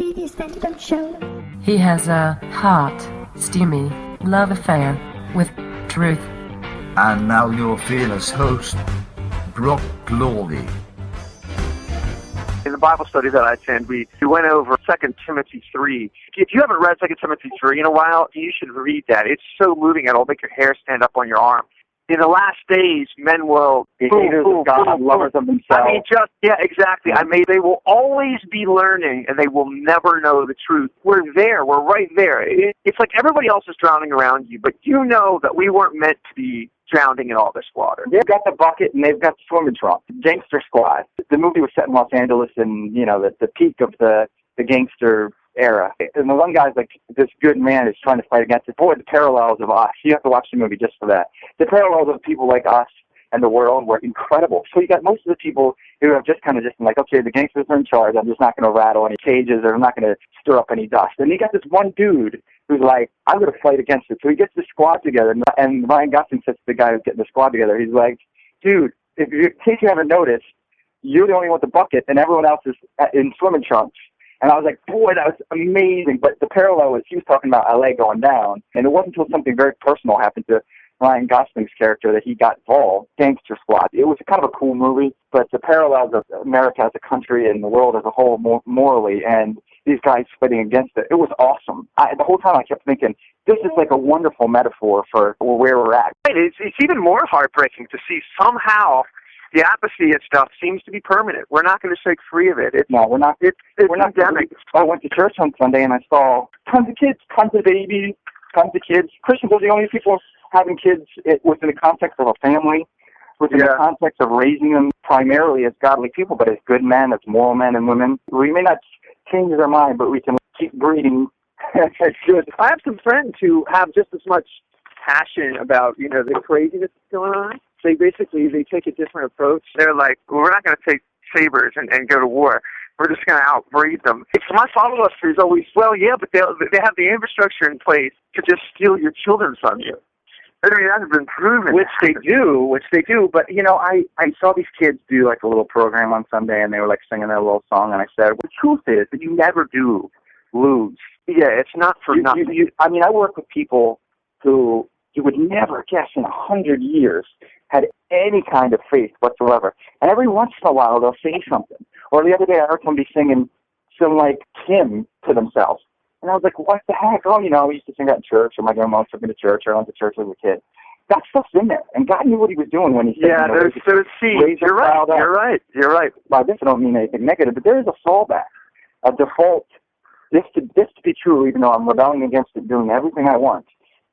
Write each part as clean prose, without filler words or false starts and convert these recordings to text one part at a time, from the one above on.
DVDs then you don't show them. He has a hot, steamy love affair with truth. And now your fearless host, Brock Glory. In the Bible study that I attend, we went over 2 Timothy 3. If you haven't read 2 Timothy 3 in a while, you should read that. It's so moving, it'll make your hair stand up on your arm. In the last days, men will be haters of God, lovers of themselves. I mean, exactly. They will always be learning, and they will never know the truth. We're there. We're right there. It's like everybody else is drowning around you, but you know that we weren't meant to be drowning in all this water. They've got the bucket, and they've got the swimming trunk. Gangster Squad. The movie was set in Los Angeles, and the peak of the gangster era. And the one guy's like, this good man is trying to fight against it. Boy, the parallels of us. You have to watch the movie just for that. The parallels of people like us and the world were incredible. So you got most of the people who have just kind of like, okay, the gangsters are in charge. I'm just not going to rattle any cages, or I'm not going to stir up any dust. And you got this one dude who's like, I'm going to fight against it. So he gets the squad together, and Ryan Gosling says to the guy who's getting the squad together, he's like, dude, in case you haven't noticed, you're the only one with the bucket, and everyone else is in swimming trunks. And I was like, boy, that was amazing. But the parallel was he was talking about L.A. going down, and it wasn't until something very personal happened to Ryan Gosling's character that he got involved. Gangster Squad. It was kind of a cool movie, but the parallels of America as a country and the world as a whole morally, and these guys fighting against it, it was awesome. The whole time I kept thinking, this is like a wonderful metaphor for where we're at. It's even more heartbreaking to see somehow the apathy and stuff seems to be permanent. We're not going to shake free of it. No, we're not. We're not endemic. I went to church on Sunday and I saw tons of kids, tons of babies, tons of kids. Christians are the only people having kids within the context of a family, within the context of raising them primarily as godly people, but as good men, as moral men and women. We may not change their mind, but we can keep breeding. Good. I have some friends who have just as much passion about, the craziness that's going on. They take a different approach. They're like, we're not going to take sabers and go to war. We're just going to outbreed them. My follow-up is always, well, yeah, but they have the infrastructure in place to just steal your children from you. I mean, that has been proven. Which they do. But, I saw these kids do like a little program on Sunday, and they were like singing their little song, and I said, well, the truth is that you never do lose. Yeah, it's not for nothing. I work with people who you would never guess in 100 years had any kind of faith whatsoever. And every once in a while, they'll say something. Or the other day, I heard somebody singing some, hymn to themselves. And I was like, what the heck? Oh, we used to sing that in church, or my grandma took me to church, or I went to church as a kid. That stuff's in there. And God knew what he was doing when he said, there's seeds. You're right. By this, I don't mean anything negative, but there is a fallback, a default. This to be true, even though I'm rebelling against it, doing everything I want.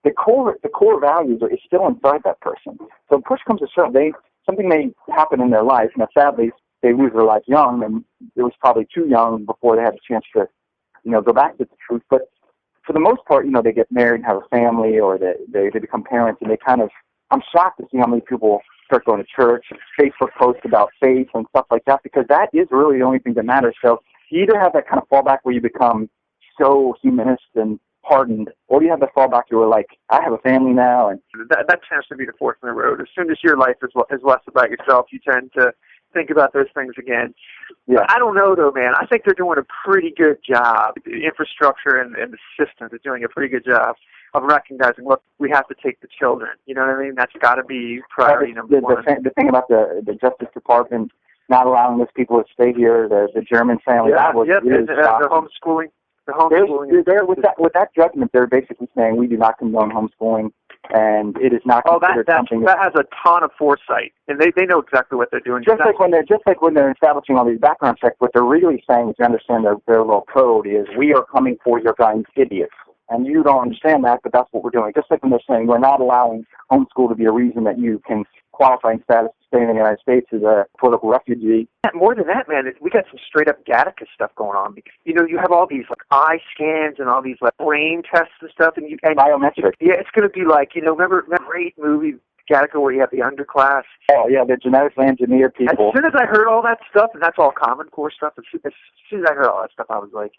The core values is still inside that person. So push comes to shove, something may happen in their life, and sadly they lose their life young, and it was probably too young before they had a chance to, go back to the truth. But for the most part, they get married and have a family, or they become parents, and I'm shocked to see how many people start going to church, Facebook posts about faith and stuff like that, because that is really the only thing that matters. So you either have that kind of fallback where you become so humanist and hardened, or you have the fallback where like, I have a family now, and that tends to be the fork in the road. As soon as your life is less about yourself, you tend to think about those things again. Yeah. I don't know though, man. I think they're doing a pretty good job. The infrastructure and the systems are doing a pretty good job of recognizing, look, we have to take the children. You know what I mean? That's got to be priority number one. The thing about the Justice Department not allowing those people to stay here, the German family, that was really the homeschooling. With that judgment, they're basically saying we do not condone homeschooling, and it is not considered something that has a ton of foresight, and they know exactly what they're doing. Just like when they're establishing all these background checks, what they're really saying, if you understand their little code, is we are coming for your guys, idiots. And you don't understand that, but that's what we're doing. Just like when they're saying we're not allowing homeschool to be a reason that you can qualifying status to stay in the United States as a political refugee. More than that, man, we got some straight-up Gattaca stuff going on. You have all these eye scans and all these brain tests and stuff. And biometric. Yeah, it's going to be remember that great movie, Gattaca, where you have the underclass? Oh, yeah, the genetically engineered people. As soon as I heard all that stuff, and that's all Common Core stuff, as soon as I heard all that stuff, I was like,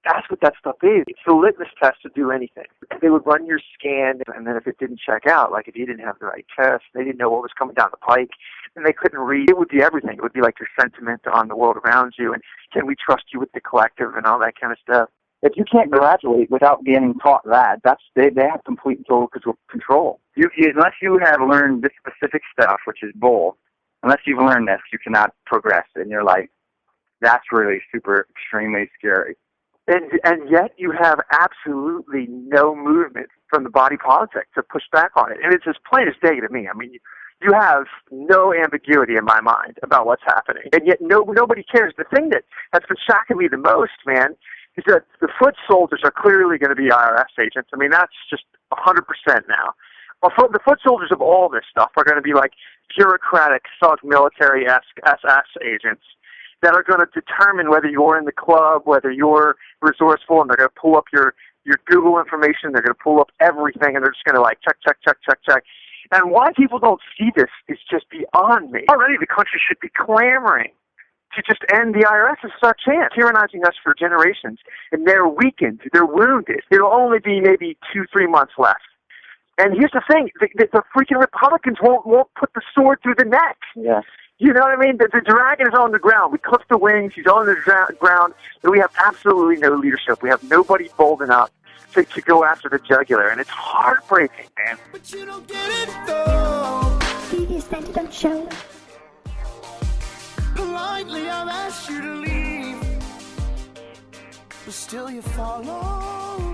That's what that stuff is. It's the litmus test to do anything. They would run your scan, and then if it didn't check out, like if you didn't have the right test, they didn't know what was coming down the pike, and they couldn't read, it would be everything. It would be like your sentiment on the world around you, and can we trust you with the collective and all that kind of stuff. If you can't graduate without getting taught that, they have complete and total control. Unless you have learned this specific stuff, which is bull, unless you've learned this, you cannot progress in your life. That's really super, extremely scary. And yet you have absolutely no movement from the body politic to push back on it. And it's as plain as day to me. I mean, you have no ambiguity in my mind about what's happening. And yet nobody cares. The thing that has been shocking me the most, man, is that the foot soldiers are clearly going to be IRS agents. I mean, that's just 100% now. Well, the foot soldiers of all this stuff are going to be like bureaucratic, thug, military-esque SS agents that are going to determine whether you're in the club, whether you're resourceful, and they're going to pull up your Google information. They're going to pull up everything, and they're just going to like check. And why people don't see this is just beyond me. Already the country should be clamoring to just end the IRS. It's our chance, tyrannizing us for generations, and they're weakened, they're wounded. It'll only be maybe 2-3 months left. And here's the thing, the freaking Republicans won't put the sword through the neck. Yeah. You know what I mean? The dragon is on the ground. We clipped the wings. He's on the ground. And we have absolutely no leadership. We have nobody bold enough to go after the jugular. And it's heartbreaking, man. But you don't get it, though. Previous then don't show. Politely, I've asked you to leave, but still you follow.